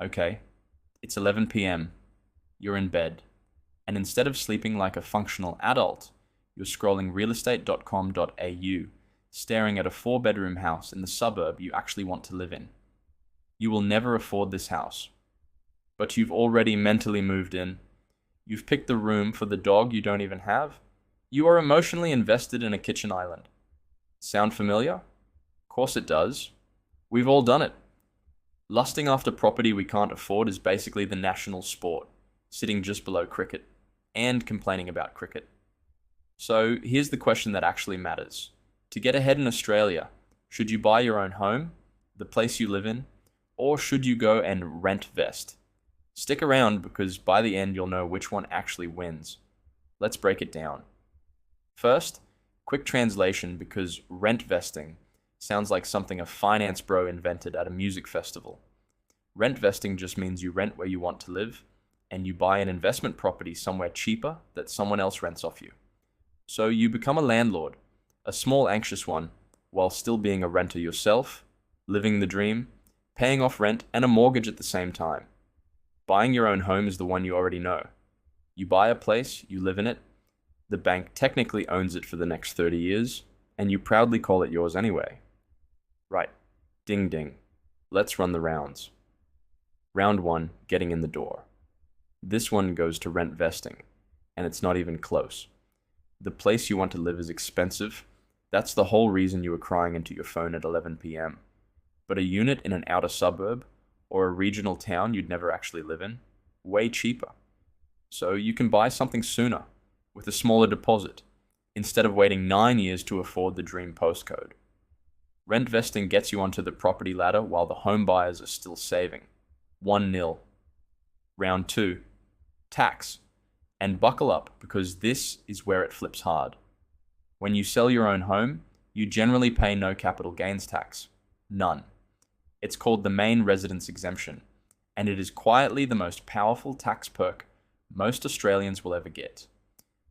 Okay, it's 11 p.m. You're in bed, and instead of sleeping like a functional adult, you're scrolling realestate.com.au, staring at a four-bedroom house in the suburb you actually want to live in. You will never afford this house, but you've already mentally moved in. You've picked the room for the dog you don't even have. You are emotionally invested in a kitchen island. Sound familiar? Of course it does. We've all done it. Lusting after property we can't afford is basically the national sport, sitting just below cricket, and complaining about cricket. So here's the question that actually matters. To get ahead in Australia, should you buy your own home, the place you live in, or should you go and rentvest? Stick around because by the end you'll know which one actually wins. Let's break it down. First, quick translation because rentvesting sounds like something a finance bro invented at a music festival. Rentvesting just means you rent where you want to live and you buy an investment property somewhere cheaper that someone else rents off you. So you become a landlord, a small anxious one, while still being a renter yourself, living the dream, paying off rent and a mortgage at the same time. Buying your own home is the one you already know. You buy a place, you live in it, the bank technically owns it for the next 30 years, and you proudly call it yours anyway. Right, ding ding. Let's run the rounds. Round 1, getting in the door. This one goes to rent vesting, and it's not even close. The place you want to live is expensive. That's the whole reason you were crying into your phone at 11 p.m. But a unit in an outer suburb, or a regional town you'd never actually live in, way cheaper. So you can buy something sooner, with a smaller deposit, instead of waiting 9 years to afford the dream postcode. Rent vesting gets you onto the property ladder while the home buyers are still saving. 1-0. Round 2. Tax. And buckle up because this is where it flips hard. When you sell your own home, you generally pay no capital gains tax. None. It's called the main residence exemption, and it is quietly the most powerful tax perk most Australians will ever get.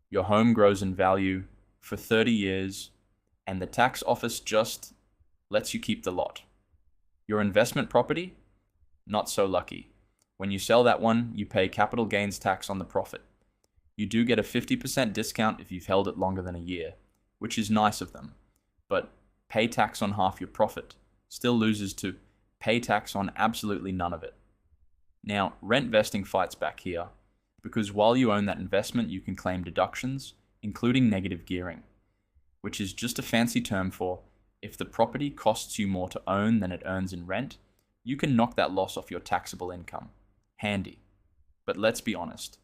Your home grows in value for 30 years, and the tax office just lets you keep the lot. Your investment property? Not so lucky. When you sell that one, you pay capital gains tax on the profit. You do get a 50% discount if you've held it longer than a year, which is nice of them, but pay tax on half your profit still loses to pay tax on absolutely none of it. Now, rent vesting fights back here, because while you own that investment, you can claim deductions, including negative gearing, which is just a fancy term for if the property costs you more to own than it earns in rent, you can knock that loss off your taxable income. Handy. But let's be honest.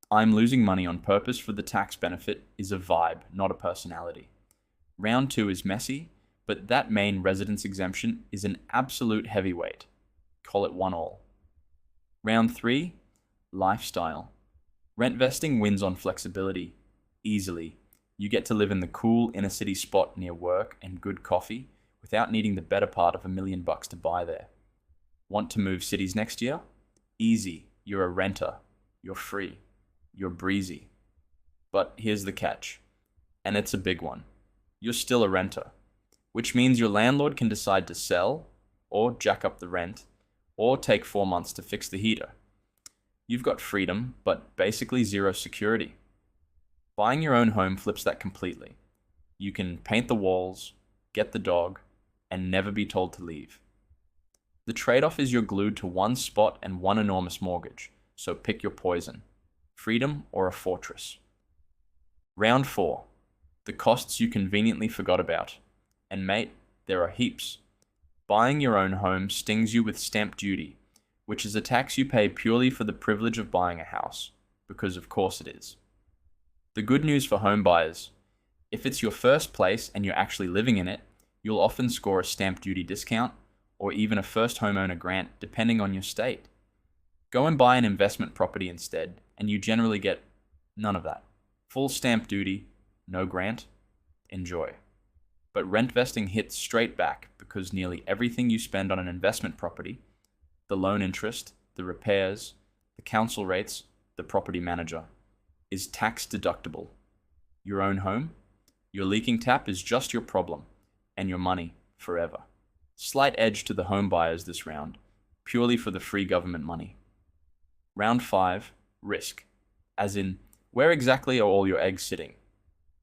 I'm losing money on purpose for the tax benefit is a vibe, not a personality. Round 2 is messy, but that main residence exemption is an absolute heavyweight. Call it 1-1. Round 3, lifestyle. Rent vesting wins on flexibility. Easily. You get to live in the cool inner city spot near work and good coffee without needing the better part of $1 million to buy there. Want to move cities next year? Easy. You're a renter. You're free. You're breezy. But here's the catch, and it's a big one. You're still a renter, which means your landlord can decide to sell, or jack up the rent, or take 4 months to fix the heater. You've got freedom, but basically zero security. Buying your own home flips that completely. You can paint the walls, get the dog, and never be told to leave. The trade-off is you're glued to one spot and one enormous mortgage, so pick your poison. Freedom or a fortress. Round 4. The costs you conveniently forgot about. And mate, there are heaps. Buying your own home stings you with stamp duty, which is a tax you pay purely for the privilege of buying a house, because of course it is. The good news for home buyers, if it's your first place and you're actually living in it, you'll often score a stamp duty discount or even a first homeowner grant depending on your state. Go and buy an investment property instead, and you generally get none of that. Full stamp duty, no grant, enjoy. But rent vesting hits straight back because nearly everything you spend on an investment property, the loan interest, the repairs, the council rates, the property manager, is tax deductible. Your own home? Your leaking tap is just your problem, and your money forever. Slight edge to the home buyers this round. purely for the free government money. Round 5, risk. As in, where exactly are all your eggs sitting?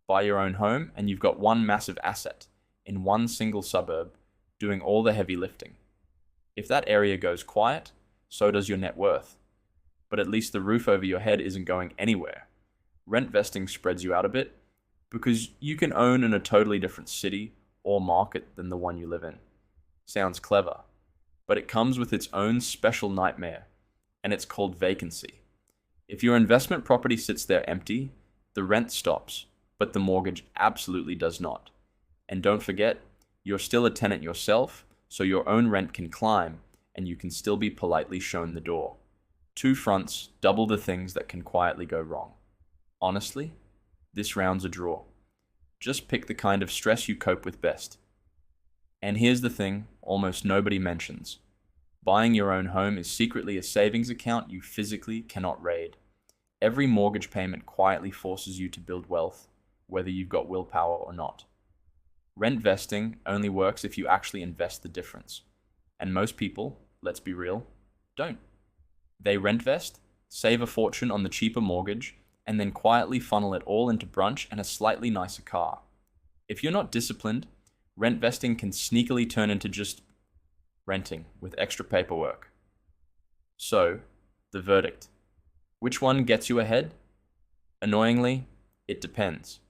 Buy your own home and you've got one massive asset in one single suburb doing all the heavy lifting. If that area goes quiet, so does your net worth. But at least the roof over your head isn't going anywhere. Rentvesting spreads you out a bit because you can own in a totally different city or market than the one you live in. Sounds clever, but it comes with its own special nightmare, and it's called vacancy. If your investment property sits there empty, the rent stops, but the mortgage absolutely does not. And don't forget, you're still a tenant yourself, so your own rent can climb, and you can still be politely shown the door. 2 fronts, double the things that can quietly go wrong. Honestly, this round's a draw. Just pick the kind of stress you cope with best. And here's the thing almost nobody mentions. Buying your own home is secretly a savings account you physically cannot raid. Every mortgage payment quietly forces you to build wealth, whether you've got willpower or not. Rentvesting only works if you actually invest the difference. And most people, let's be real, don't. They rentvest, save a fortune on the cheaper mortgage, and then quietly funnel it all into brunch and a slightly nicer car. If you're not disciplined, rentvesting can sneakily turn into just renting with extra paperwork. So, the verdict. Which one gets you ahead? Annoyingly, it depends.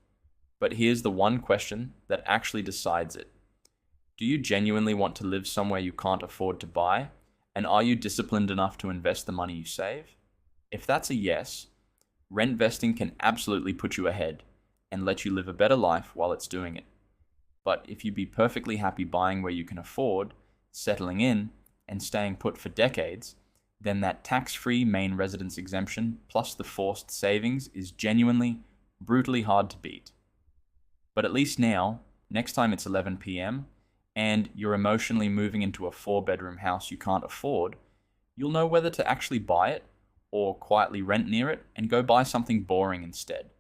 But here's the one question that actually decides it. Do you genuinely want to live somewhere you can't afford to buy? And are you disciplined enough to invest the money you save? If that's a yes, rentvesting can absolutely put you ahead and let you live a better life while it's doing it. But if you'd be perfectly happy buying where you can afford, settling in, and staying put for decades, then that tax-free main residence exemption plus the forced savings is genuinely, brutally hard to beat. But at least now, next time it's 11 p.m., and you're emotionally moving into a 4-bedroom house you can't afford, you'll know whether to actually buy it or quietly rent near it and go buy something boring instead.